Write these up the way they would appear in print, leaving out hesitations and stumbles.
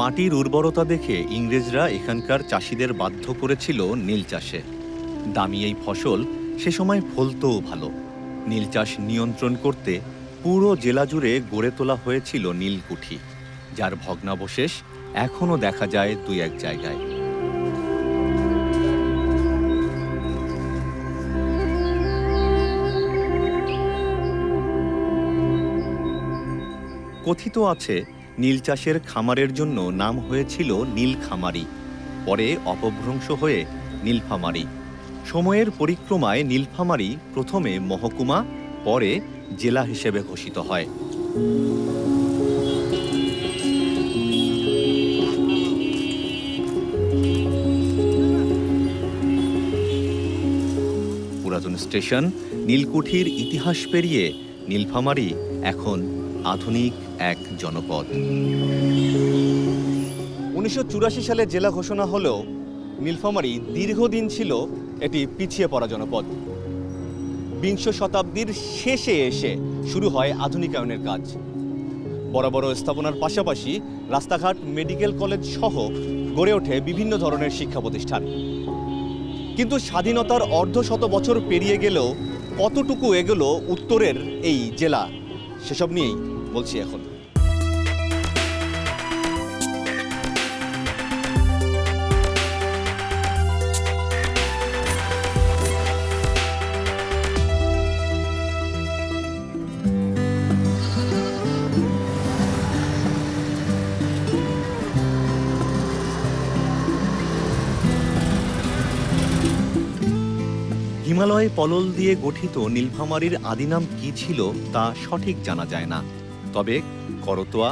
মাটির উর্বরতা দেখে ইংরেজরা এখানকার চাষিদের বাধ্য করেছিল নীল চাষে। দামি এই ফসল সে সময় ফলতও ভালো। নীল চাষ নিয়ন্ত্রণ করতে পুরো জেলা জুড়ে গড়ে তোলা হয়েছিল নীলকুঠি, যার ভগ্নাবশেষ এখনও দেখা যায় দুই এক জায়গায়। কথিত আছে নীল চাষের খামারের জন্য নাম হয়েছিল নীলখামারি, পরে অপভ্রংশ হয়ে নীলফামারী। সময়ের পরিক্রমায় নীলফামারী প্রথমে মহকুমা, পরে জেলা হিসেবে ঘোষিত হয়। পুরাতন স্টেশন নীলকুঠির ইতিহাস পেরিয়ে নীলফামারী এখন আধুনিক এক জনপদ। 1984 সালে জেলা ঘোষণা হলেও নীলফামারী দীর্ঘদিন ছিল এটি পিছিয়ে পড়া জনপদ। বিংশ শতাব্দীর শেষে এসে শুরু হয় আধুনিকায়নের কাজ। বড় বড় স্থাপনার পাশাপাশি রাস্তাঘাট, মেডিকেল কলেজ সহ গড়ে ওঠে বিভিন্ন ধরনের শিক্ষা প্রতিষ্ঠান। কিন্তু স্বাধীনতার অর্ধশত বছর পেরিয়ে গেলেও কতটুকু এগোলো উত্তরের এই জেলা, সেসব নিয়েই বলছি এখন। হিমালয়ে পলল দিয়ে গঠিত নীলফামারীর আদিনাম কি ছিল তা সঠিক জানা যায় না। তবে করতোয়া,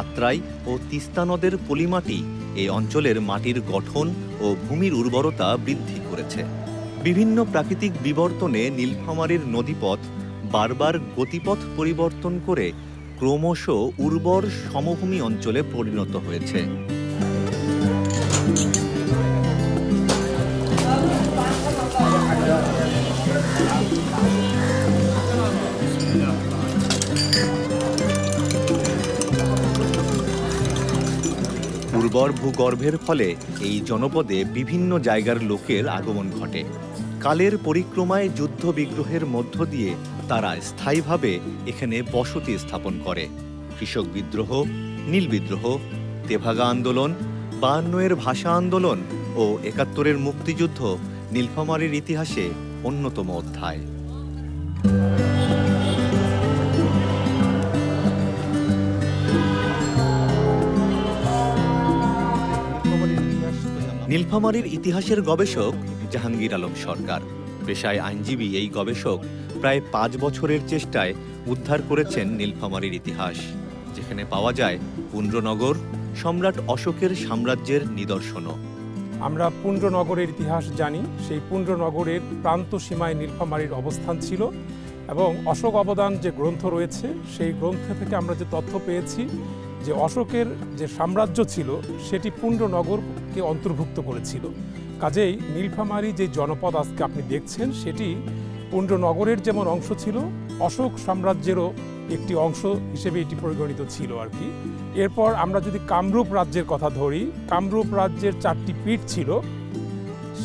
আত্রাই ও তিস্তা নদের পলিমাটি এই অঞ্চলের মাটির গঠন ও ভূমির উর্বরতা বৃদ্ধি করেছে। বিভিন্ন প্রাকৃতিক বিবর্তনে নীলফামারীর নদীপথ বারবার গতিপথ পরিবর্তন করে ক্রমশ উর্বর সমভূমি অঞ্চলে পরিণত হয়েছে। উর্বর ভূগর্ভের ফলে এই জনপদে বিভিন্ন জায়গার লোকের আগমন ঘটে। কালের পরিক্রমায় যুদ্ধ বিগ্রহের মধ্য দিয়ে তারা স্থায়ীভাবে এখানে বসতি স্থাপন করে। কৃষক বিদ্রোহ, নীল বিদ্রোহ, তেভাগা আন্দোলন, 52-এর ভাষা আন্দোলন ও 71-এর মুক্তিযুদ্ধ নীলফামারীর ইতিহাসে অন্যতম অধ্যায়। নীলফামারীর ইতিহাসের গবেষক জাহাঙ্গীর আলম সরকার। পেশায় আইনজীবী এই গবেষক প্রায় 5 বছরের চেষ্টায় উদ্ধার করেছেন নীলফামারীর ইতিহাস, যেখানে পাওয়া যায় পুণ্ড্রনগর, সম্রাট অশোকের সাম্রাজ্যের নিদর্শনও। আমরা পুণ্ড্রনগরের ইতিহাস জানি। সেই পুণ্ড্রনগরের প্রান্ত সীমায় নীলফামারীর অবস্থান ছিল এবং অশোক অবদান যে গ্রন্থ রয়েছে সেই গ্রন্থ থেকে আমরা যে তথ্য পেয়েছি যে অশোকের যে সাম্রাজ্য ছিল সেটি পুণ্ড্রনগরকে অন্তর্ভুক্ত করেছিল। কাজেই নীলফামারী যে জনপদ আজকে আপনি দেখছেন সেটি পুণ্ড্রনগরের যেমন অংশ ছিল, অশোক সাম্রাজ্যেরও একটি অংশ হিসেবে এটি পরিগণিত ছিল আর কি। এরপর আমরা যদি কামরূপ রাজ্যের কথা ধরি, কামরূপ রাজ্যের 4টি পীঠ ছিল।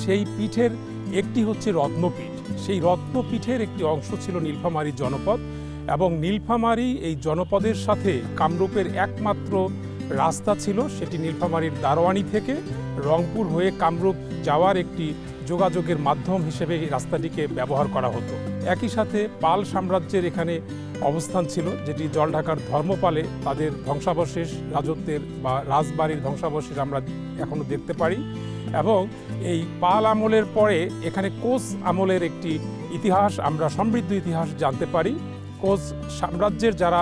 সেই পীঠের একটি হচ্ছে রত্নপীঠ। সেই রত্নপীঠের একটি অংশ ছিল নীলফামারী জনপদ এবং নীলফামারী এই জনপদের সাথে কামরূপের একমাত্র রাস্তা ছিল, সেটি নীলফামারীর দারোয়ানি থেকে রংপুর হয়ে কামরূপ যাওয়ার একটি যোগাযোগের মাধ্যম হিসেবে এই রাস্তাটিকে ব্যবহার করা হতো। একই সাথে পাল সাম্রাজ্যের এখানে অবস্থান ছিল, যেটি জলঢাকার ধর্মপালে তাদের ধ্বংসাবশেষ, রাজত্বের বা রাজবাড়ির ধ্বংসাবশেষ আমরা এখনও দেখতে পারি। এবং এই পাল আমলের পরে এখানে কোচ আমলের একটি ইতিহাস, আমরা সমৃদ্ধ ইতিহাস জানতে পারি। কোচ সাম্রাজ্যের যারা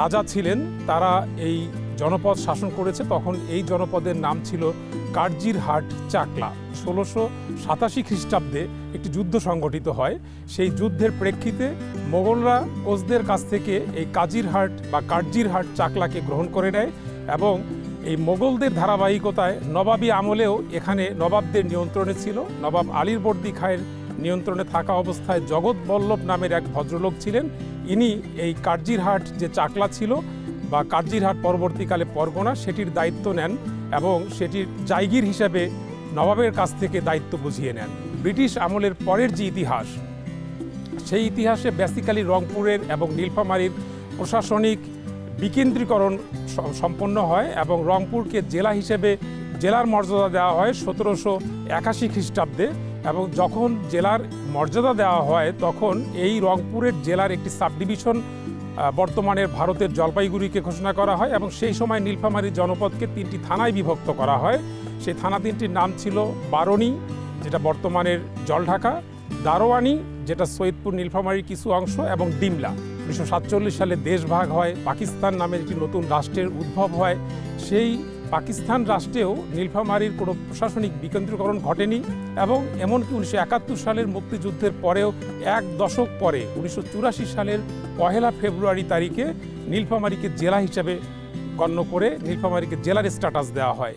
রাজা ছিলেন তারা এই জনপদ শাসন করেছে। তখন এই জনপদের নাম ছিল কার্জিরহাট চাকলা। 1687 খ্রিস্টাব্দে একটি যুদ্ধ সংগঠিত হয়। সেই যুদ্ধের প্রেক্ষিতে মোগলরা কোচদের কাছ থেকে এই কাজিরহাট বা কার্জিরহাট চাকলাকে গ্রহণ করে নেয় এবং এই মোগলদের ধারাবাহিকতায় নবাবী আমলেও এখানে নবাবদের নিয়ন্ত্রণে ছিল। নবাব আলীবর্দী খাঁয়ের নিয়ন্ত্রণে থাকা অবস্থায় জগৎ বল্লভ নামের এক ভদ্রলোক ছিলেন। ইনি এই কার্জিরহাট যে চাকলা ছিল বা কার্জিরহাট পরবর্তীকালে পরগনা সেটির দায়িত্ব নেন এবং সেটির জায়গির হিসেবে নবাবের কাছ থেকে দায়িত্ব বুঝিয়ে নেন। ব্রিটিশ আমলের পরের যে ইতিহাস, সেই ইতিহাসে বেসিক্যালি রংপুরের এবং নীলফামারীর প্রশাসনিক বিকেন্দ্রীকরণ সম্পন্ন হয় এবং রংপুরকে জেলা হিসেবে জেলার মর্যাদা দেওয়া হয় 1781 খ্রিস্টাব্দে। এবং যখন জেলার মর্যাদা দেওয়া হয় তখন এই রংপুরের জেলার একটি সাব ডিভিশন বর্তমানের ভারতের জলপাইগুড়িকে ঘোষণা করা হয় এবং সেই সময় নীলফামারী জনপদকে 3টি থানায় বিভক্ত করা হয়। সেই থানা 3টির নাম ছিল বারণী, যেটা বর্তমানের জলঢাকা, দারোয়ানি, যেটা সৈয়দপুর নীলফামারীর কিছু অংশ, এবং ডিমলা। 1947 সালে দেশ ভাগ হয়, পাকিস্তান নামে একটি নতুন রাষ্ট্রের উদ্ভব হয়। সেই পাকিস্তান রাষ্ট্রেও নীলফামারীর কোনো প্রশাসনিক বিকেন্দ্রীকরণ ঘটেনি এবং এমনকি 1971 সালের মুক্তিযুদ্ধের পরেও 1 দশক পরে 1984 সালের 1 ফেব্রুয়ারি তারিখে নীলফামারীকে জেলা হিসেবে গণ্য করে নীলফামারীকে জেলার স্ট্যাটাস দেওয়া হয়।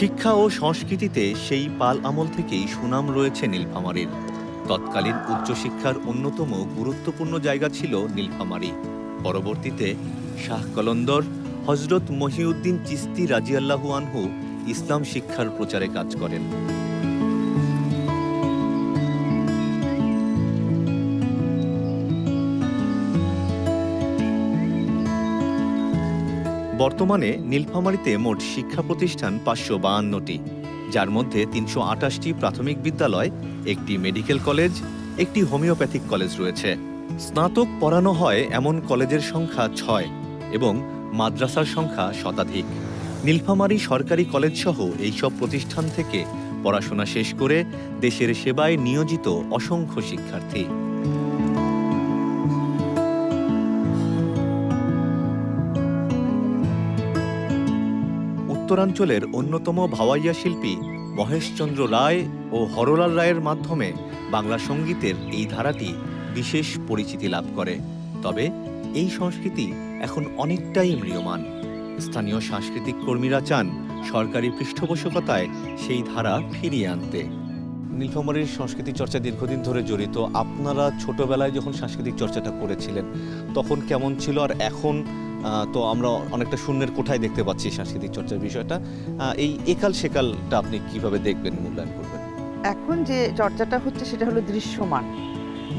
শিক্ষা ও সংস্কৃতিতে সেই পাল আমল থেকেই সুনাম রয়েছে নীলফামারীর। তৎকালীন উচ্চশিক্ষার অন্যতম গুরুত্বপূর্ণ জায়গা ছিল নীলফামারী। পরবর্তীতে শাহ কলন্দর হজরত মহিউদ্দিন চিশতি রাজিয়াল্লাহু আনহু ইসলাম শিক্ষার প্রচারে কাজ করেন। বর্তমানে নীলফামারীতে মোট শিক্ষা প্রতিষ্ঠান 552টি, যার মধ্যে 328টি প্রাথমিক বিদ্যালয়, একটি মেডিকেল কলেজ, একটি হোমিওপ্যাথিক কলেজ রয়েছে। স্নাতক পড়ানো হয় এমন কলেজের সংখ্যা 6 এবং মাদ্রাসার সংখ্যা শতাধিক। নীলফামারী সরকারি কলেজ সহ এইসব প্রতিষ্ঠান থেকে পড়াশোনা শেষ করে দেশের সেবায় নিয়োজিত অসংখ্য শিক্ষার্থী। উত্তরাঞ্চলের অন্যতম ভাওয়াইয়া শিল্পী মহেশচন্দ্র রায় ও হরলাল রায়ের মাধ্যমে বাংলা সঙ্গীতের এই ধারাটি বিশেষ পরিচিতি লাভ করে। তবে এই সংস্কৃতি এখন অনেকটাই ম্রিয়মাণ। স্থানীয় সাংস্কৃতিক কর্মীরা চান সরকারি পৃষ্ঠপোষকতায় সেই ধারা ফিরিয়ে আনতে। নীলফামারীর সংস্কৃতি চর্চা দীর্ঘদিন ধরে জড়িত। আপনারা ছোটবেলায় যখন সাংস্কৃতিক চর্চাটা করেছিলেন তখন কেমন ছিল, আর এখন তো আমরা অনেকটা শূন্যের কোঠায় দেখতে পাচ্ছি সাংস্কৃতিক চর্চার বিষয়টা, এই একাল সেকালটা আপনি কিভাবে দেখবেন, মূল্যায়ন করবেন? এখন যে চর্চাটা হচ্ছে সেটা হলো দৃশ্যমান,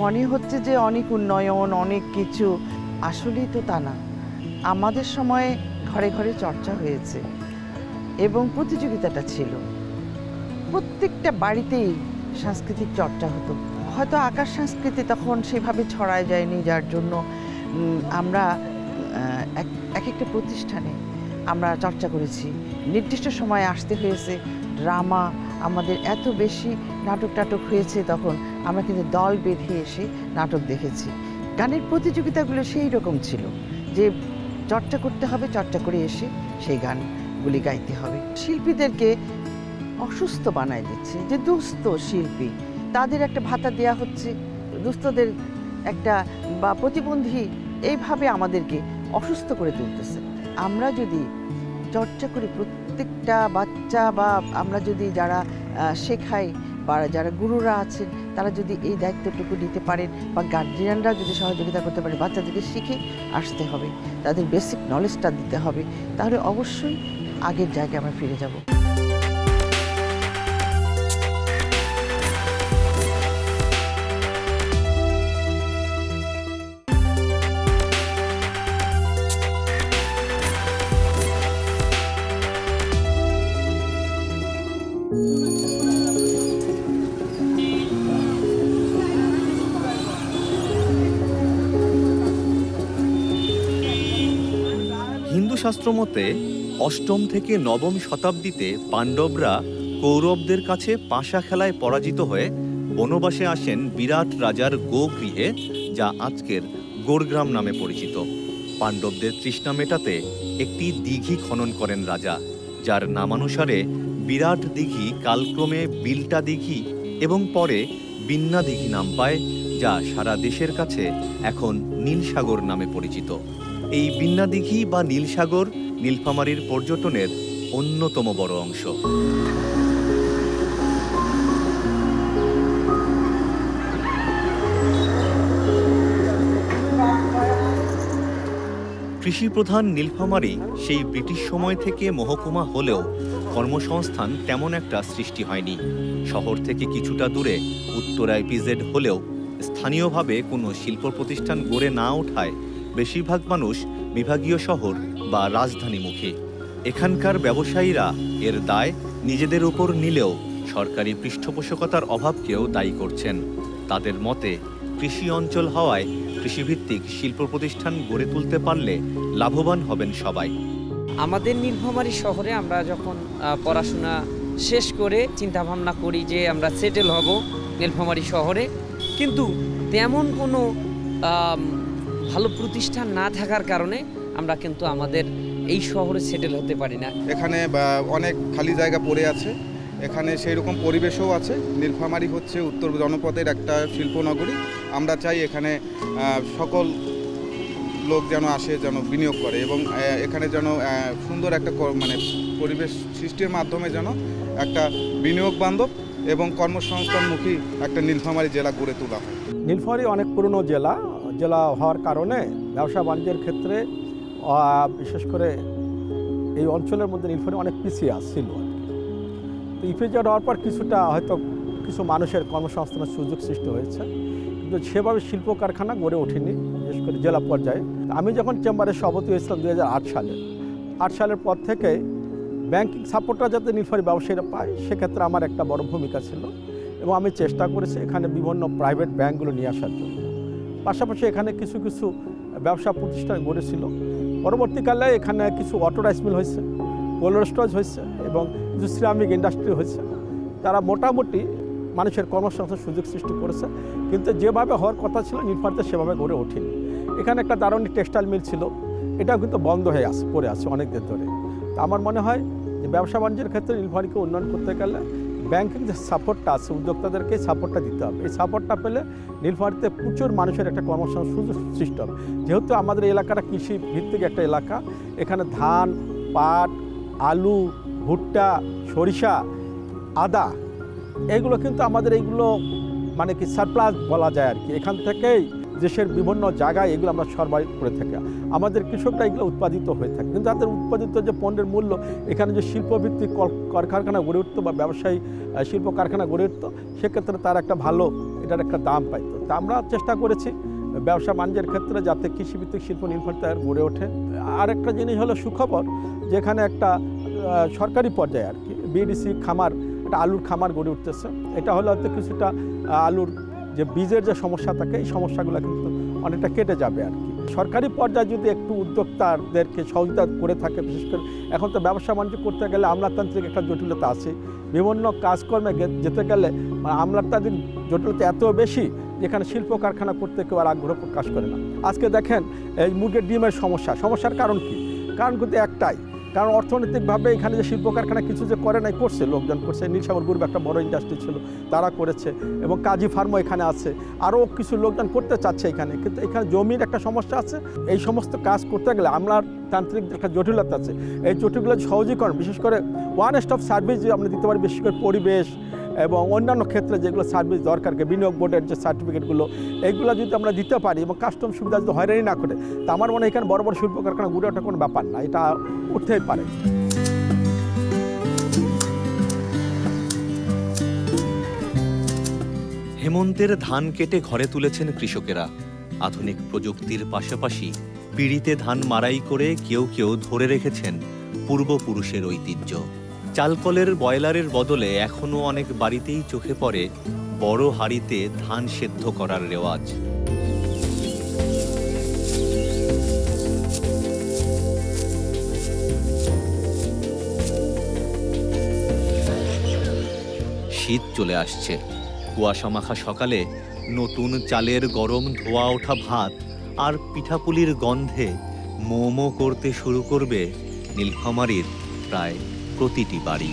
মনে হচ্ছে যে অনেক উন্নয়ন, অনেক কিছু। আসলেই তো তা না। আমাদের সময়ে ঘরে ঘরে চর্চা হয়েছে এবং প্রতিযোগিতাটা ছিল, প্রত্যেকটা বাড়িতেই সাংস্কৃতিক চর্চা হতো। হয়তো আকাশ সংস্কৃতি তখন সেভাবে ছড়ায় যায়নি, যার জন্য আমরা এক একটা প্রতিষ্ঠানে আমরা চর্চা করেছি। নির্দিষ্ট সময়ে আসতে হয়েছে। ড্রামা আমাদের এত বেশি নাটক হয়েছে, তখন আমরা কিন্তু দল বেঁধে এসে নাটক দেখেছি। গানের প্রতিযোগিতাগুলো সেই রকম ছিল যে চর্চা করতে হবে, চর্চা করে এসে সেই গানগুলি গাইতে হবে। শিল্পীদেরকে অসুস্থ বানায় দিচ্ছে, যে দুস্থ শিল্পী তাদের একটা ভাতা দেয়া হচ্ছে, দুস্থদের একটা বা প্রতিবন্ধী, এইভাবে আমাদেরকে অসুস্থ করে তুলতেছে। আমরা যদি চর্চা করি, প্রত্যেকটা বাচ্চা বা আমরা যদি যারা শেখাই বা যারা গুরুরা আছেন তারা যদি এই দায়িত্বটুকু নিতে পারেন বা গার্জিয়ানরা যদি সহযোগিতা করতে পারে, বাচ্চাদেরকে শিখে আসতে হবে, তাদের বেসিক নলেজটা দিতে হবে, তাহলে অবশ্যই আগের জায়গায় আমরা ফিরে যাব। হিন্দু শাস্ত্র মতে 8ম থেকে 9ম শতাব্দীতে পাণ্ডবরা কৌরবদের কাছে পাশা খেলায় পরাজিত হয়ে বনবাসে আসেন বিরাট রাজার গোগৃহে, যা আজকের গোড়গ্রাম নামে পরিচিত। পাণ্ডবদের তৃষ্ণা মেটাতে একটি দিঘি খনন করেন রাজা, যার নামানুসারে বিরাট দিঘি কালক্রমে বিলটা দিঘি এবং পরে বিন্না দিঘি নাম পায়, যা সারা দেশের কাছে এখন নীলসাগর নামে পরিচিত। এই বিন্না দিঘি বা নীলসাগর নীলফামারীর পর্যটনের অন্যতম বড় অংশ। কৃষিপ্রধান নীলফামারী সেই ব্রিটিশ সময় থেকে মহকুমা হলেও কর্মসংস্থান তেমন একটা সৃষ্টি হয়নি। শহর থেকে কিছুটা দূরে উত্তরা ইপিজেড হলেও স্থানীয়ভাবে কোনো শিল্প প্রতিষ্ঠান গড়ে না ওঠায় বেশিরভাগ মানুষ বিভাগীয় শহর বা রাজধানীমুখী। এখানকার ব্যবসায়ীরা এর দায় নিজেদের উপর নিলেও সরকারি পৃষ্ঠপোষকতার অভাবকেও দায়ী করছেন। তাদের মতে কৃষি অঞ্চল হওয়ায় কৃষিভিত্তিক শিল্প প্রতিষ্ঠান গড়ে তুলতে পারলে লাভবান হবেন সবাই। আমাদের নীলফামারী শহরে আমরা যখন পড়াশোনা শেষ করে চিন্তা ভাবনা করি যে আমরা সেটেল হব নীলফামারী শহরে, কিন্তু তেমন কোনো ভালো প্রতিষ্ঠান না থাকার কারণে আমরা কিন্তু আমাদের এই শহরে সেটেল হতে পারি না। এখানে অনেক খালি জায়গা পড়ে আছে, এখানে সেই রকম পরিবেশও আছে। নীলফামারী হচ্ছে উত্তর জনপদের একটা শিল্পনগরী। আমরা চাই এখানে সকল লোক যেন আসে, যেন বিনিয়োগ করে এবং এখানে যেন সুন্দর একটা মানে পরিবেশ সৃষ্টির মাধ্যমে যেন একটা বিনিয়োগ বান্ধব এবং কর্মসংস্থানমুখী একটা নীলফামারী জেলা গড়ে তোলা হয়। নীলফামারী অনেক পুরনো জেলা হওয়ার কারণে ব্যবসা বাণিজ্যের ক্ষেত্রে বিশেষ করে এই অঞ্চলের মধ্যে নীলফামারী অনেক পিছিয়ে আসছিল। তো ইপিজেড হওয়ার পর কিছুটা হয়তো কিছু মানুষের কর্মসংস্থানের সুযোগ সৃষ্টি হয়েছে, কিন্তু সেভাবে শিল্প কারখানা গড়ে ওঠেনি, বিশেষ করে জেলা পর্যায়ে। আমি যখন চেম্বারের সভাপতি হয়েছিলাম 2008 সালে, 8 সালের পর থেকে ব্যাংকিং সাপোর্টটা যাতে নীলফামারী ব্যবসায়ীরা পায় সেক্ষেত্রে আমার একটা বড় ভূমিকা ছিল এবং আমি চেষ্টা করেছি এখানে বিভিন্ন প্রাইভেট ব্যাংকগুলো নিয়ে আসার জন্য। পাশাপাশি এখানে কিছু কিছু ব্যবসা প্রতিষ্ঠান গড়েছিল। পরবর্তীকালে এখানে কিছু অটো রাইস মিল হয়েছে, কোল্ড স্টোরেজ হয়েছে এবং কিছু সিরামিক ইন্ডাস্ট্রি হয়েছে। তারা মোটামুটি মানুষের কর্মসংস্থান সুযোগ সৃষ্টি করেছে, কিন্তু যেভাবে হওয়ার কথা ছিল নীলফামারীতে সেভাবে গড়ে ওঠেনি। এখানে একটা দারুণী টেক্সটাইল মিল ছিল, এটাও কিন্তু বন্ধ হয়ে পড়ে আছে অনেক দিন ধরে। তা আমার মনে হয় যে ব্যবসা বাণিজ্যের ক্ষেত্রে নীলফামারীকে উন্নয়ন করতে গেলে ব্যাংকিং যে সাপোর্টটা আছে উদ্যোক্তাদেরকে সাপোর্টটা দিতে হবে। এই সাপোর্টটা পেলে নীলফামারীতে প্রচুর মানুষের একটা কর্মসংস্থান সুযোগ সৃষ্টি হবে। যেহেতু আমাদের এলাকাটা কৃষি ভিত্তিক একটা এলাকা, এখানে ধান, পাট, আলু, ভুট্টা, সরিষা, আদা, এগুলো কিন্তু আমাদের এইগুলো মানে কি সারপ্লাস বলা যায় আর কি। এখান থেকেই দেশের বিভিন্ন জায়গায় এগুলো আমরা সরবরাহ করে থাকি। আমাদের কৃষকরা এগুলো উৎপাদিত হয়ে থাকে, কিন্তু তাদের উৎপাদিত যে পণ্যের মূল্য এখানে যে শিল্পভিত্তিক কারখানা গড়ে উঠতো বা ব্যবসায়ী শিল্প কারখানা গড়ে উঠতো, সেক্ষেত্রে তার একটা ভালো এটার একটা দাম পাইতো। তা আমরা চেষ্টা করেছি ব্যবসা বাণিজ্যের ক্ষেত্রে যাতে কৃষিভিত্তিক শিল্প নির্ভরতা গড়ে ওঠে। আর একটা জিনিস হলো সুখবর, যেখানে একটা সরকারি পর্যায়ে আর কি বিডিসি খামার, একটা আলুর খামার গড়ে উঠতেছে। এটা হলে হয়তো কিছুটা আলুর যে বীজের যে সমস্যা থাকে এই সমস্যাগুলো কিন্তু অনেকটা কেটে যাবে আর কি। সরকারি পর্যায়ে যদি একটু উদ্যোক্তাদেরকে সহযোগিতা করে থাকে, বিশেষ করে এখন তো ব্যবসা বাণিজ্য করতে গেলে আমলাতান্ত্রিক একটা জটিলতা আছে, বিভিন্ন কাজকর্মে যেতে গেলে আমলাতান্ত্রিক জটিলতা এত বেশি যেখানে শিল্প কারখানা করতে কেউ আর আগ্রহ প্রকাশ করে না। আজকে দেখেন এই মুরগির ডিমের সমস্যার কারণ কি? কারণ কিন্তু একটাই, কারণ অর্থনৈতিকভাবে এখানে যে শিল্প কারখানা কিছু যে করে নাই, করছে, লোকজন করছে। নীলসাগর গ্রুপ একটা বড় ইন্ডাস্ট্রি ছিল, তারা করেছে এবং কাজী ফার্মও এখানে আছে, আরও কিছু লোকজন করতে চাচ্ছে এখানে, কিন্তু এখানে জমির একটা সমস্যা আছে। এই সমস্ত কাজ করতে গেলে আমলাতান্ত্রিক একটা জটিলতা আছে, এই জটিলগুলো সহজীকরণ, বিশেষ করে ওয়ান স্টপ সার্ভিস যে আমরা দিতে পারি, বিশেষ করে পরিবেশ এবং অন্যান্য ক্ষেত্রে যেগুলো সার্ভিস দরকার, বিনিয়োগ বোর্ডের যে সার্টিফিকেটগুলো, এইগুলো যদি আমরা দিতে পারি এবং কাস্টম সুবিধা যদি হয়রানি না করে, তা আমার মনে হয় এখানে বড় বড় শিল্প কারখানা গড়ে ওঠা কোনো ব্যাপার না, এটা উঠতেই পারে। হেমন্তের ধান কেটে ঘরে তুলেছেন কৃষকেরা। আধুনিক প্রযুক্তির পাশাপাশি পিড়িতে ধান মাড়াই করে কেউ কেউ ধরে রেখেছেন পূর্বপুরুষের ঐতিহ্য। চালকলের বয়লারের বদলে এখনও অনেক বাড়িতেই চোখে পড়ে বড় হাঁড়িতে ধান সেদ্ধ করার রেওয়াজ। শীত চলে আসছে, কুয়াশামাখা সকালে নতুন চালের গরম ধোয়া ওঠা ভাত আর পিঠাপুলির গন্ধে মোমো করতে শুরু করবে নীলফামারীর প্রায় প্রতিটি বাড়ি।